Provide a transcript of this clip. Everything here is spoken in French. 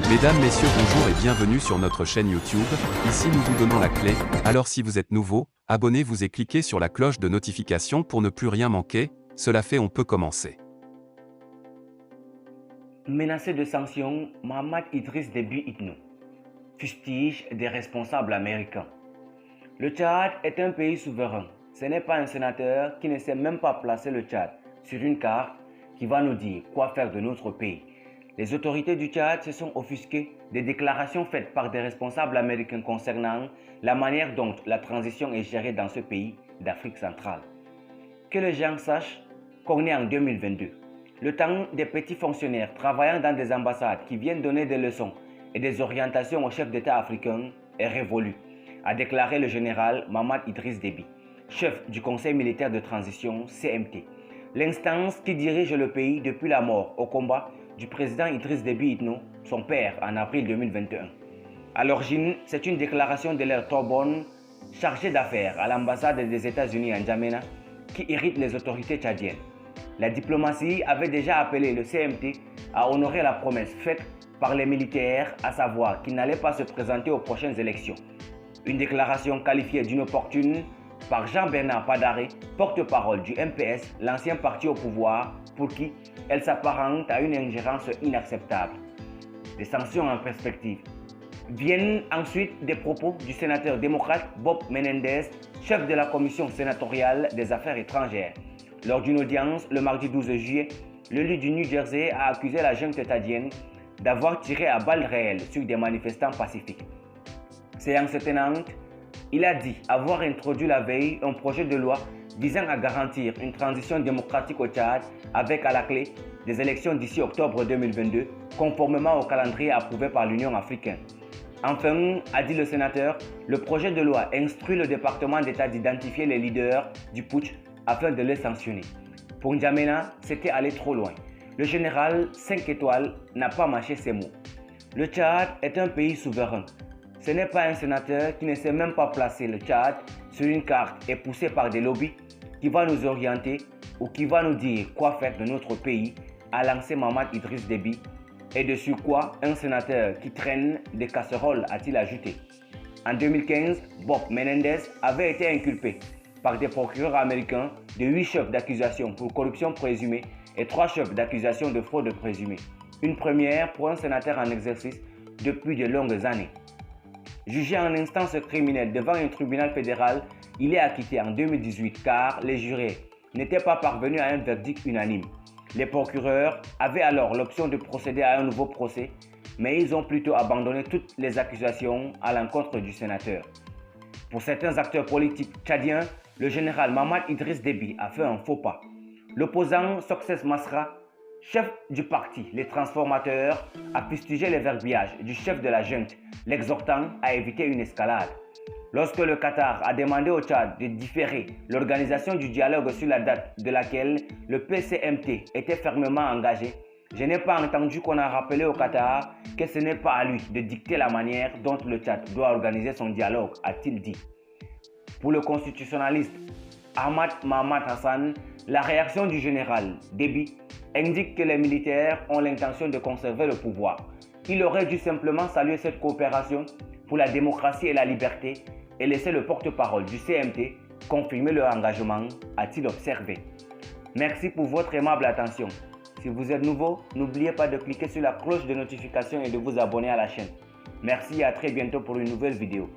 Mesdames, messieurs, bonjour et bienvenue sur notre chaîne YouTube. Ici nous vous donnons la clé, alors si vous êtes nouveau, abonnez-vous et cliquez sur la cloche de notification pour ne plus rien manquer. Cela fait, on peut commencer. Menacé de sanctions, Mohamed Idriss Déby Itno fustige des responsables américains. Le Tchad est un pays souverain. Ce n'est pas un sénateur qui ne sait même pas placer le Tchad sur une carte qui va nous dire quoi faire de notre pays. Les autorités du Tchad se sont offusquées des déclarations faites par des responsables américains concernant la manière dont la transition est gérée dans ce pays d'Afrique centrale. Que les gens sachent qu'on est en 2022. Le temps des petits fonctionnaires travaillant dans des ambassades qui viennent donner des leçons et des orientations aux chefs d'État africains est révolu, a déclaré le général Mohamed Idriss Déby, chef du Conseil militaire de transition CMT, l'instance qui dirige le pays depuis la mort au combat du président Idriss Déby Itno, son père, en avril 2021. À l'origine, c'est une déclaration de l'air Torbonne chargée d'affaires à l'ambassade des États-Unis à N'Djamena qui irrite les autorités tchadiennes. La diplomatie avait déjà appelé le CMT à honorer la promesse faite par les militaires, à savoir qu'ils n'allaient pas se présenter aux prochaines élections. Une déclaration qualifiée d'inopportune par Jean-Bernard Padaré, porte-parole du MPS, l'ancien parti au pouvoir, pour qui elle s'apparente à une ingérence inacceptable. Des sanctions en perspective. Viennent ensuite des propos du sénateur démocrate Bob Menendez, chef de la commission sénatoriale des affaires étrangères. Lors d'une audience le mardi 12 juillet, l'élu du New Jersey a accusé la junte tchadienne d'avoir tiré à balles réelles sur des manifestants pacifiques. Séance tenante, il a dit avoir introduit la veille un projet de loi visant à garantir une transition démocratique au Tchad avec à la clé des élections d'ici octobre 2022, conformément au calendrier approuvé par l'Union africaine. Enfin, a dit le sénateur, le projet de loi instruit le département d'État d'identifier les leaders du putsch afin de les sanctionner. Pour N'Djamena, c'était aller trop loin. Le général 5 étoiles n'a pas mâché ses mots. Le Tchad est un pays souverain. Ce n'est pas un sénateur qui ne sait même pas placer le Tchad sur une carte et poussé par des lobbies qui va nous orienter ou qui va nous dire quoi faire de notre pays, a lancé Mohamed Idriss Déby. Et de surcroît, un sénateur qui traîne des casseroles, a-t-il ajouté. En 2015, Bob Menendez avait été inculpé par des procureurs américains de 8 chefs d'accusation pour corruption présumée et 3 chefs d'accusation de fraude présumée. Une première pour un sénateur en exercice depuis de longues années. Jugé en instance criminelle devant un tribunal fédéral, il est acquitté en 2018 car les jurés n'étaient pas parvenus à un verdict unanime. Les procureurs avaient alors l'option de procéder à un nouveau procès, mais ils ont plutôt abandonné toutes les accusations à l'encontre du sénateur. Pour certains acteurs politiques tchadiens, le général Mohamed Idriss Déby a fait un faux pas. L'opposant Success Masra, chef du parti Les Transformateurs, a fustigé les verbiages du chef de la junte, l'exhortant à éviter une escalade. Lorsque le Qatar a demandé au Tchad de différer l'organisation du dialogue sur la date de laquelle le PCMT était fermement engagé, je n'ai pas entendu qu'on a rappelé au Qatar que ce n'est pas à lui de dicter la manière dont le Tchad doit organiser son dialogue, a-t-il dit. Pour le constitutionnaliste Ahmad Mohamed Hassan, la réaction du général Déby indique que les militaires ont l'intention de conserver le pouvoir. Il aurait dû simplement saluer cette coopération pour la démocratie et la liberté et laisser le porte-parole du CMT confirmer leur engagement, a-t-il observé. Merci pour votre aimable attention. Si vous êtes nouveau, n'oubliez pas de cliquer sur la cloche de notification et de vous abonner à la chaîne. Merci et à très bientôt pour une nouvelle vidéo.